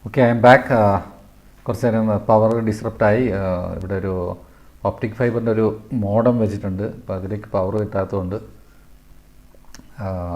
Okay, I am back. കുറച്ച് നേരം power ഡിസ്റപ്റ്റായി. ഇവിടെ ഒരു ഒപ്റ്റിക് ഫൈബറിൻ്റെ ഒരു മോഡം വെച്ചിട്ടുണ്ട്. അപ്പോൾ അതിലേക്ക് പവർ കിട്ടാത്തതുകൊണ്ട്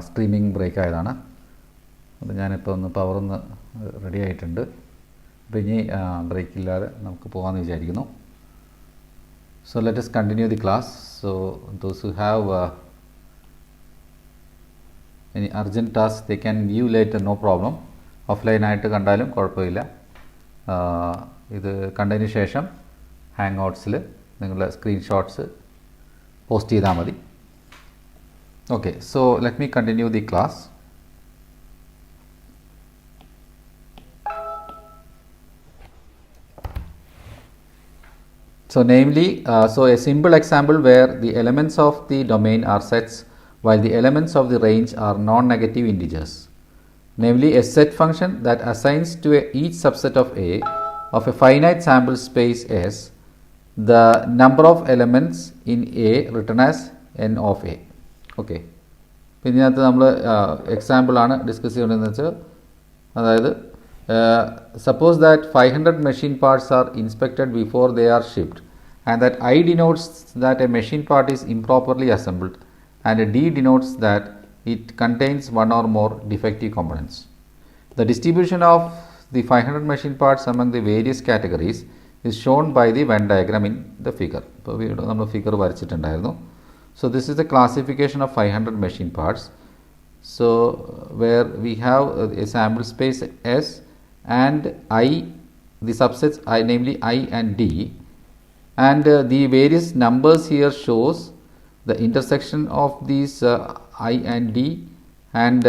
സ്ട്രീമിംഗ് ബ്രേക്ക് ആയതാണ്. അത് ഞാനിപ്പോൾ പവറൊന്ന് റെഡി ആയിട്ടുണ്ട്. അപ്പോൾ ഇനി ബ്രേക്ക് ഇല്ലാതെ നമുക്ക് പോകാമെന്ന് വിചാരിക്കുന്നു. So let us continue the class. So those who have any urgent task, they can view later, no problem. Offline ആയിട്ട് കണ്ടാലും കുഴപ്പമില്ല. ഇത് കണ്ടതിന് ശേഷം ഹാങ് ഔട്ട്സിൽ നിങ്ങളുടെ സ്ക്രീൻഷോട്ട്സ് പോസ്റ്റ് ചെയ്താൽ മതി. Okay, so let me continue the class. So namely, so a simple example where the elements of the domain are sets while the elements of the range are non-negative integers. Namely, a set function that assigns to each subset of A of a finite sample space S the number of elements in A written as n of A. Okay. പിന്നെ ഇതിനകത്ത് നമ്മൾ എക്സാമ്പിളാണ് discuss ചെയ്യേണ്ടതെന്ന് വെച്ചാൽ, അതായത് suppose that 500 machine parts are inspected before they are shipped, and that I denotes that a machine part is improperly assembled, and D denotes that it contains one or more defective components. The distribution of the 500 machine parts among the various categories is shown by the Venn diagram in the figure. So നമ്മൾ figure വരച്ചിട്ടുണ്ടായിരുന്നു. So this is the classification of 500 machine parts. So where we have a sample space S and I, the subsets I, namely I and D, and the various numbers here shows the intersection of these I and D, and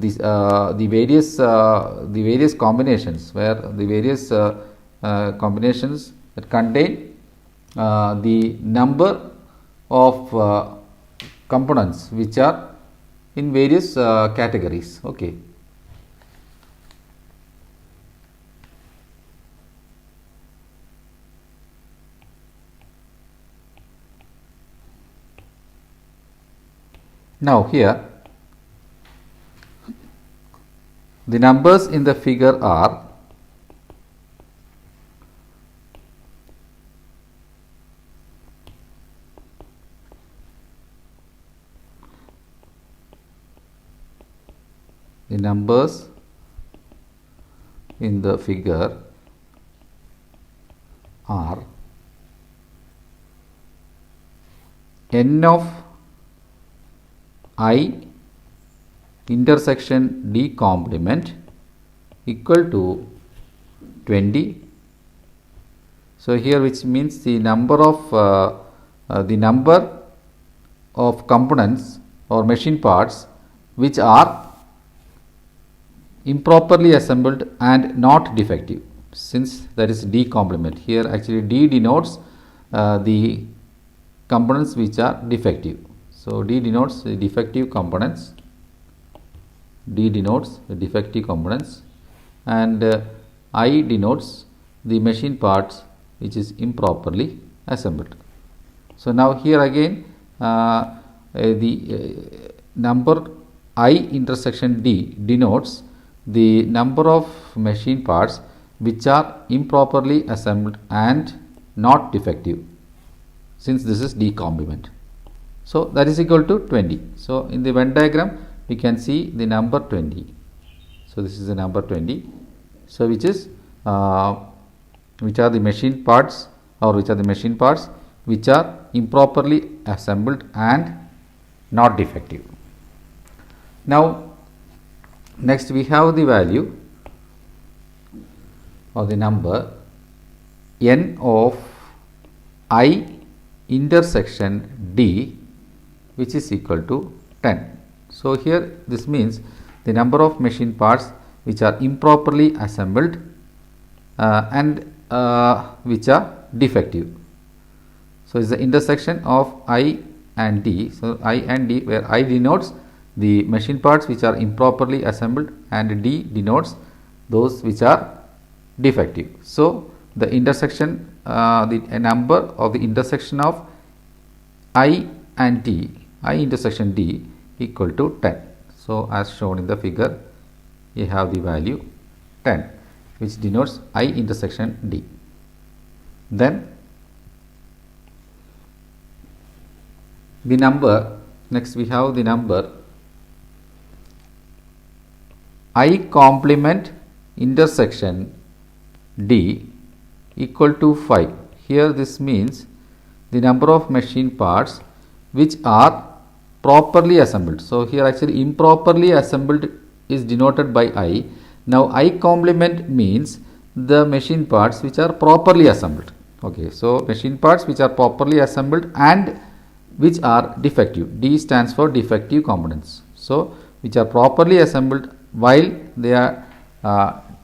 the various combinations, where the various combinations that contain the number of components which are in various categories. Okay. Now here the numbers in the figure are the numbers in the figure are n of I intersection D complement equal to 20. So here, which means the number of components or machine parts which are improperly assembled and not defective, since that is D complement. Here actually D denotes the components which are defective. So D denotes the defective components. D denotes the defective components, and I denotes the machine parts which is improperly assembled. So now here again the number I intersection D denotes the number of machine parts which are improperly assembled and not defective, since this is D complement. So that is equal to 20. So in the Venn diagram we can see the number 20. So this is the number 20. So which are the machine parts, or which are the machine parts which are improperly assembled and not defective. Now next we have the value or the number n of I intersection D, which is equal to 10. So here this means the number of machine parts which are improperly assembled and which are defective. So it's the intersection of I and D. So I and D, where I denotes the machine parts which are improperly assembled and D denotes those which are defective. So the intersection, a number of the intersection of I and D, I intersection D equal to 10. So as shown in the figure, you have the value 10. which denotes I intersection D. Then the number, next we have the number I complement intersection D equal to 5. Here this means the number of machine parts which are properly assembled. So here actually improperly assembled is denoted by I. Now I complement means the machine parts which are properly assembled. Okay, so machine parts which are properly assembled and which are defective. D stands for defective components. So which are properly assembled while they are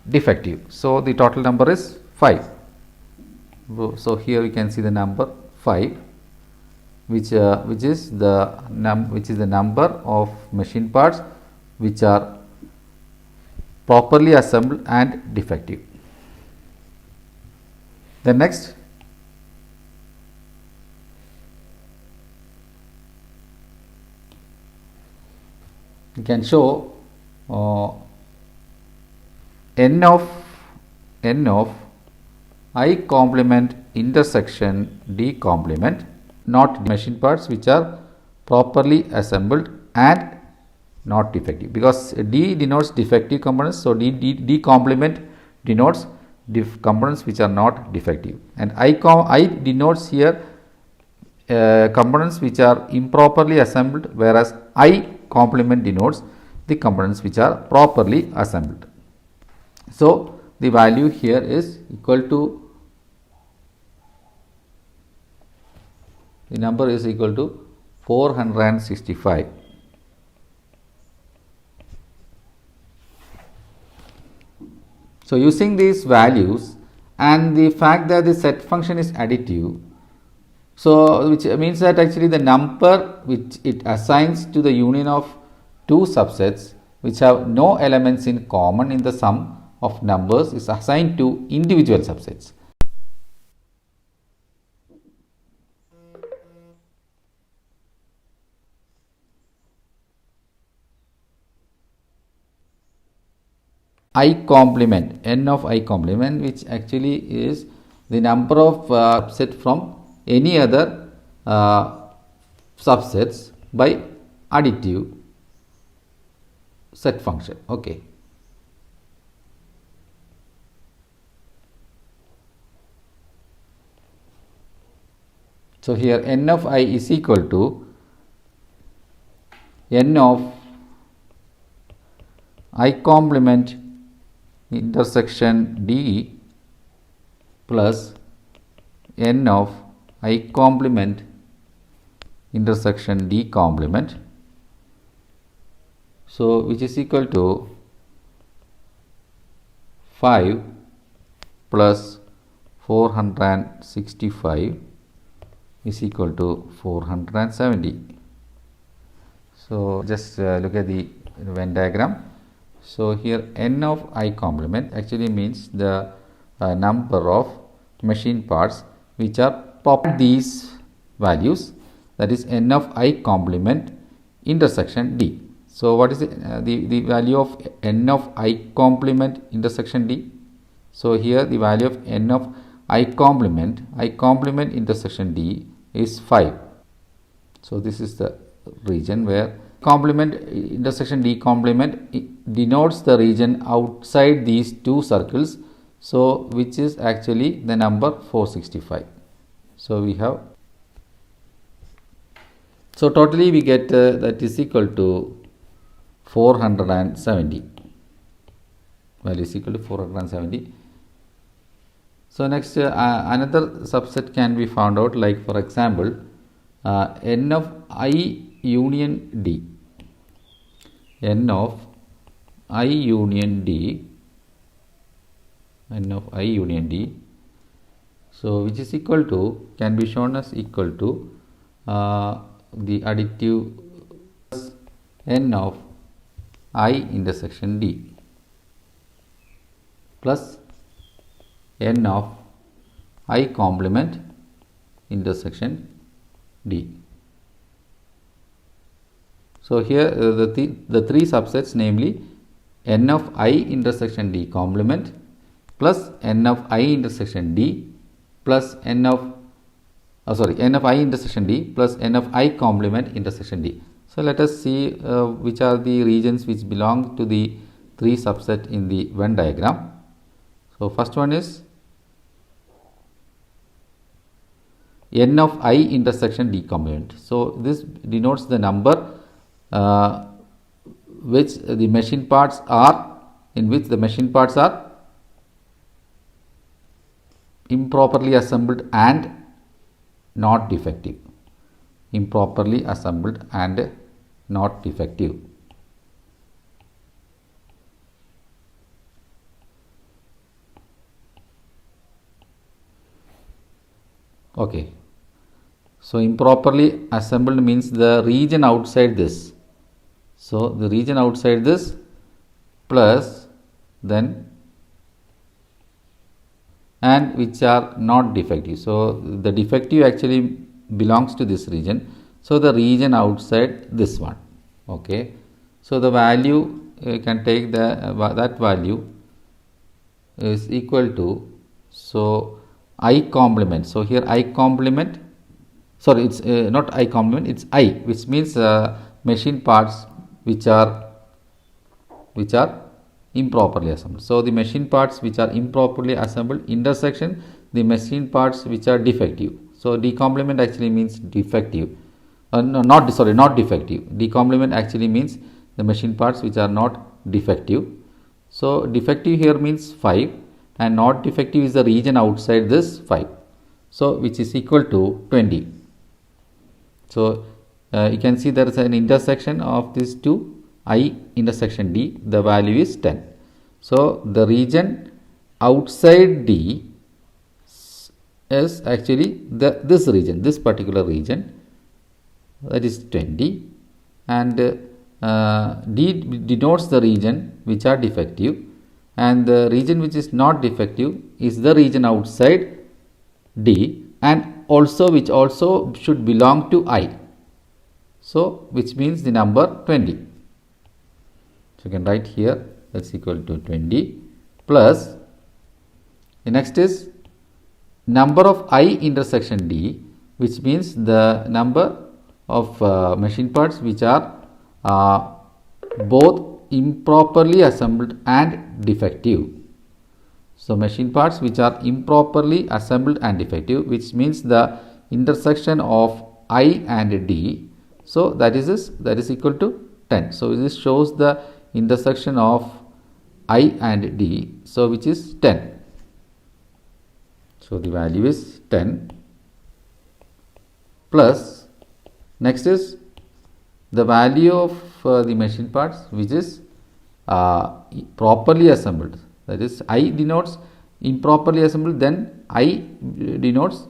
defective. So the total number is 5. So here we can see the number 5, which is the number of machine parts which are properly assembled and defective. Then next, we can show n of I complement intersection D complement, not machine parts which are properly assembled and not defective, because D denotes defective components. So D complement denotes components which are not defective, and I denotes here components which are improperly assembled, whereas I complement denotes the components which are properly assembled. So the value here is equal to, the number is equal to 465. So using these values and the fact that the set function is additive, so which means that actually the number which it assigns to the union of two subsets which have no elements in common in the sum of numbers is assigned to individual subsets. I complement, n of I complement, which actually is the number of subset from any other subsets by additive set function. Okay. So here n of I is equal to n of I complement intersection D plus n of I complement intersection D complement, so which is equal to 5 plus 465 is equal to 470. So just look at the Venn diagram. So here n of I complement actually means the number of machine parts which are proper these values, that is n of I complement intersection D. So what is the value of n of I complement intersection D? So here the value of n of I complement intersection D is 5. So this is the region where complement intersection D complement denotes the region outside these two circles, so which is actually the number 465. So we have, so totally we get that is equal to 470, value is equal to 470. So next another subset can be found out, like for example n of I union D, n of I union D, so which is equal to, can be shown as equal to the additive n of I intersection D plus n of I complement intersection D. So here the three subsets, namely n of I intersection D complement, plus n of I intersection D plus n of n of I intersection D plus n of I complement intersection D. So let us see which are the regions which belong to the 3 subset in the Venn diagram. So first one is n of I intersection D complement. So this denotes the number which the machine parts are improperly assembled and not defective. Improperly assembled and not defective. Okay. So improperly assembled means the region outside this. So the region outside this plus then and which are not defective. So the defective actually belongs to this region. So the region outside this one. Okay. So the value you can take that value is equal to, so I complement. So here I complement, sorry, it's not I complement, it's I, which means machine parts which are improperly assembled. So the machine parts which are improperly assembled intersection the machine parts which are defective. So D complement actually means defective. Not defective. D complement actually means the machine parts which are not defective. So defective here means 5 and not defective is the region outside this 5. So which is equal to 20. So you can see there is an intersection of these two, I intersection D, the value is 10. So the region outside D is actually this region, this particular region, that is 20, and D denotes the region which are defective, and the region which is not defective is the region outside D, and also which also should belong to I. So which means the number 20. So you can write here that's equal to 20 plus the next is number of I intersection D, which means the number of machine parts which are both improperly assembled and defective. So machine parts which are improperly assembled and defective, which means the intersection of I and D. So that is equal to 10. So this shows the intersection of I and D, so which is 10. So the value is 10 plus next is the value of the machine parts which is properly assembled, that is I denotes improperly assembled, then I denotes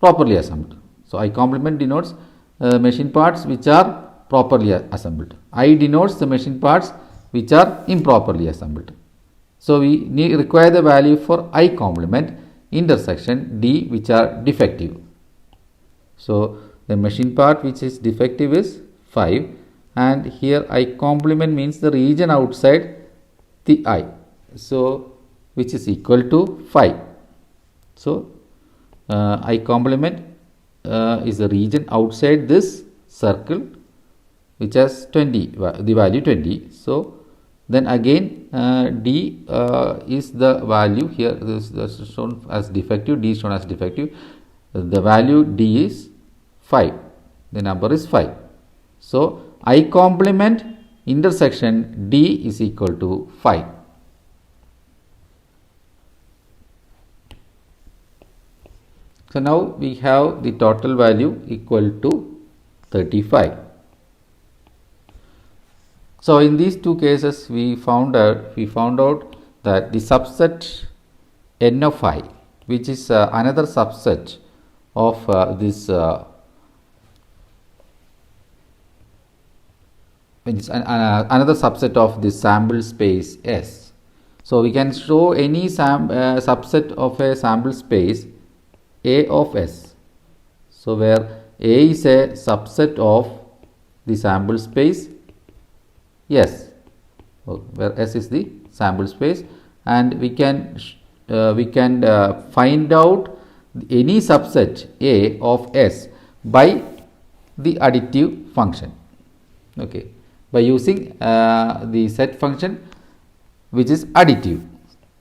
properly assembled. So I complement denotes machine parts which are properly assembled. I denotes the machine parts which are improperly assembled. So we require the value for I complement intersection D which are defective. So the machine part which is defective is 5, and here I complement means the region outside the I, so which is equal to 5. So I complement is the region outside this circle which has 20, the value 20. So then again D is the value here, this is shown as defective, D is shown as defective, the value D is 5, the number is 5. So I complement intersection D is equal to 5. So now we have the total value equal to 35. So in these two cases we found out that the subset n of I, which is another subset of this another subset of the sample space S. So we can show any subset of a sample space A of S. So where A is a subset of the sample space S, where S is the sample space, and we can we can find out any subset A of S by the additive function, okay, by using the set function which is additive.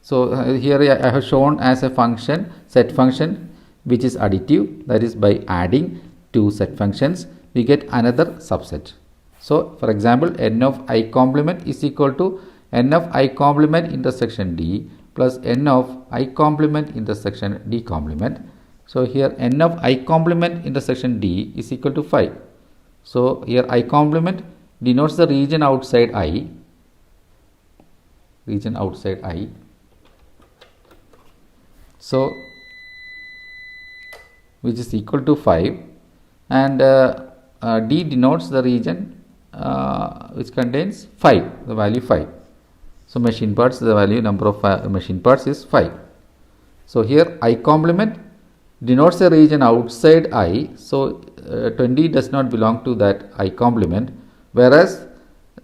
So here I have shown as a function, set function which is additive, that is by adding two set functions we get another subset. So for example, n of I complement is equal to n of I complement intersection D plus n of I complement intersection D complement. So here n of I complement intersection D is equal to 5. So here I complement denotes the region outside I, so which is equal to 5, and D denotes the region which contains 5, the value 5. So machine parts, the value number of machine parts is 5. So here I complement denotes a region outside I, so 20 does not belong to that I complement, whereas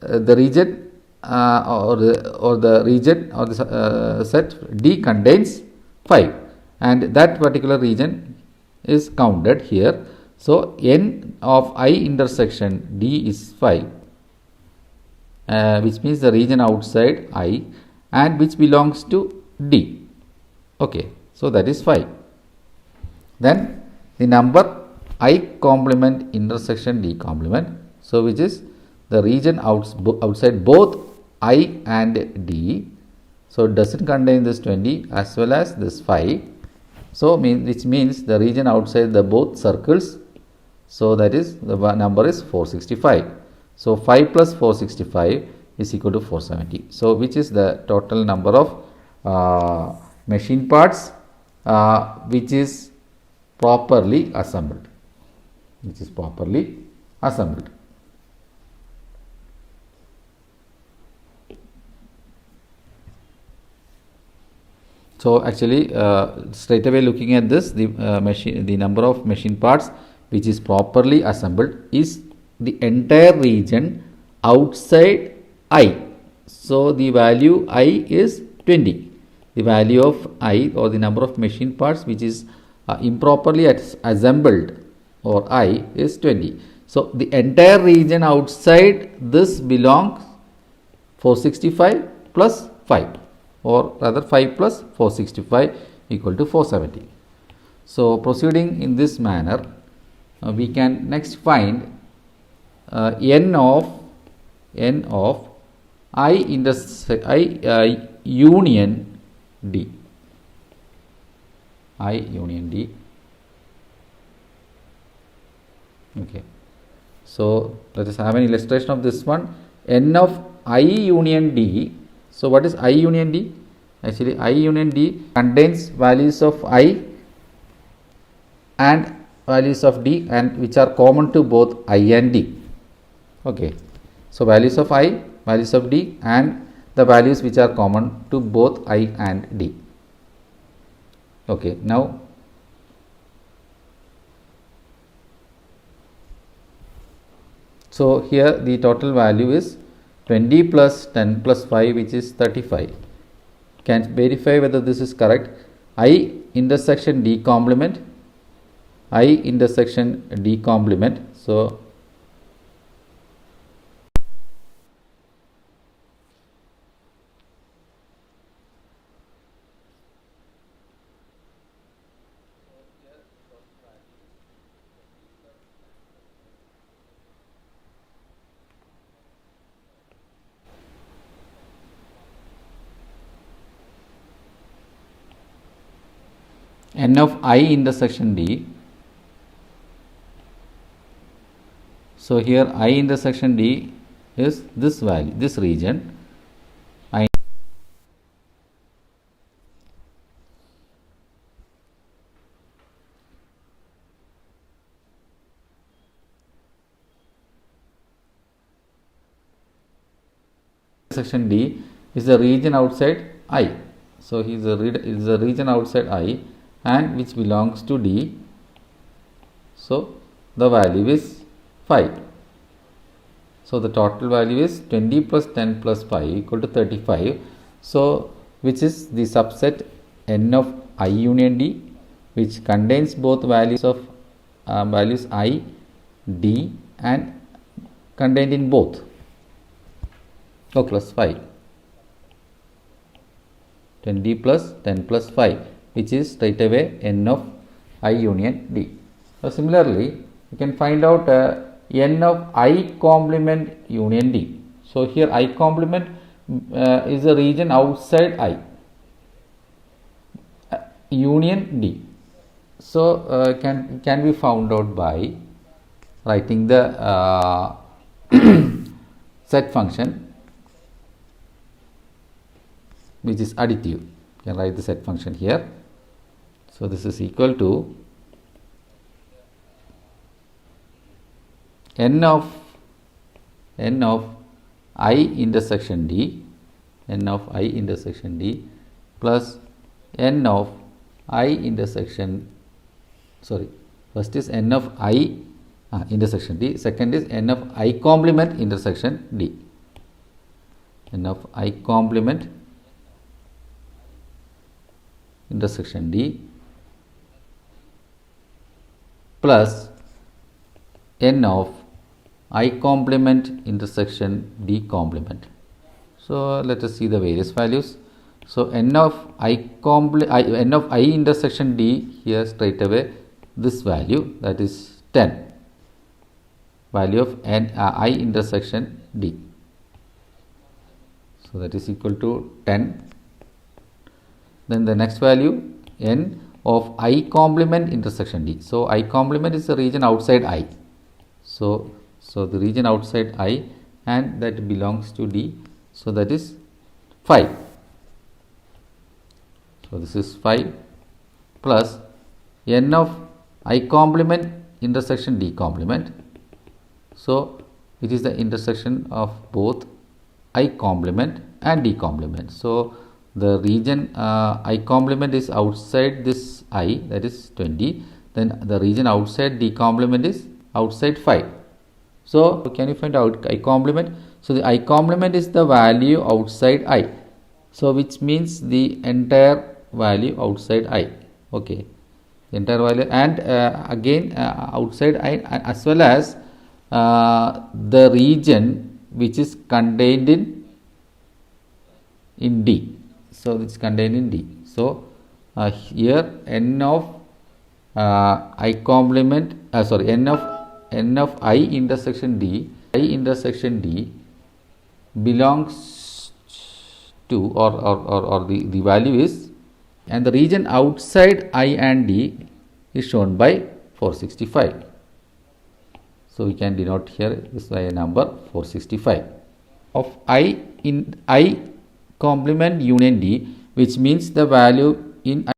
the region or the region or the set D contains 5, and that particular region is counted here. So n of I intersection D is 5, which means the region outside I and which belongs to D. Okay, so that is 5. Then the number I complement intersection D complement, so which is the region outside both I and D, so it doesn't contain this 20 as well as this 5, so which means the region outside the both circles, so that is the number is 465. So 5 plus 465 is equal to 470. So which is the total number of machine parts which is properly assembled, So actually straight away looking at this, the number of machine parts which is properly assembled is the entire region outside I. So the value I is 20. The value of I, or the number of machine parts which is improperly assembled, or I, is 20. So the entire region outside this belongs 465 plus 5, or rather 5 plus 465 equal to 470. So proceeding in this manner, we can next find n of I union D. Okay, so let us have an illustration of this one. N of I union D. So what is I union D? Actually I union D contains values of I and values of D, and which are common to both I and D. Okay, so values of I, values of D, and the values which are common to both I and D. Okay, now so here the total value is 20 plus 10 plus 5, which is 35. Can verify whether this is correct. I intersection D complement, so n of I intersection D. So here I intersection D is this value, this region. I intersection D is the region outside I. So is the region outside I and which belongs to D. So the value is 5. So the total value is 20 plus 10 plus 5 equal to 35. So which is the subset n of I union d, which contains both values of values I, d, and contained in both. So plus 5, 20 plus 10 plus 5, which is straight away n of I union d. So similarly, you can find out n of I complement union d. So here I complement is a region outside I union d. So can be found out by writing the set function, which is additive. You can write the set function here. So this is equal to n of I intersection d, n of I intersection d plus n of I intersection, sorry, first is n of I intersection d, second is n of I complement intersection d, n of I complement intersection d plus n of I complement intersection d complement. So let us see the various values. So n of I intersection d, here straight away this value, that is 10, value of I intersection d. So that is equal to 10. Then the next value, n of I complement intersection d. So I complement is the region outside I. So the region outside I, and that belongs to d. So that is 5. So this is 5 plus n of I complement intersection d complement. So it is the intersection of both I complement and d complement. So the region I complement is outside this I, that is 20. Then the region outside d complement is outside 5. So can you find out I complement? So the I complement is the value outside I. So which means the entire value outside I. Okay, the entire value, and again outside I, as well as the region which is contained in D. So it's contained in D. So here n of I complement, sorry, n of I intersection D belongs to, or the value is, and the region outside I and D is shown by 465. So we can denote here this by a number 465 of I complement union D, which means the value in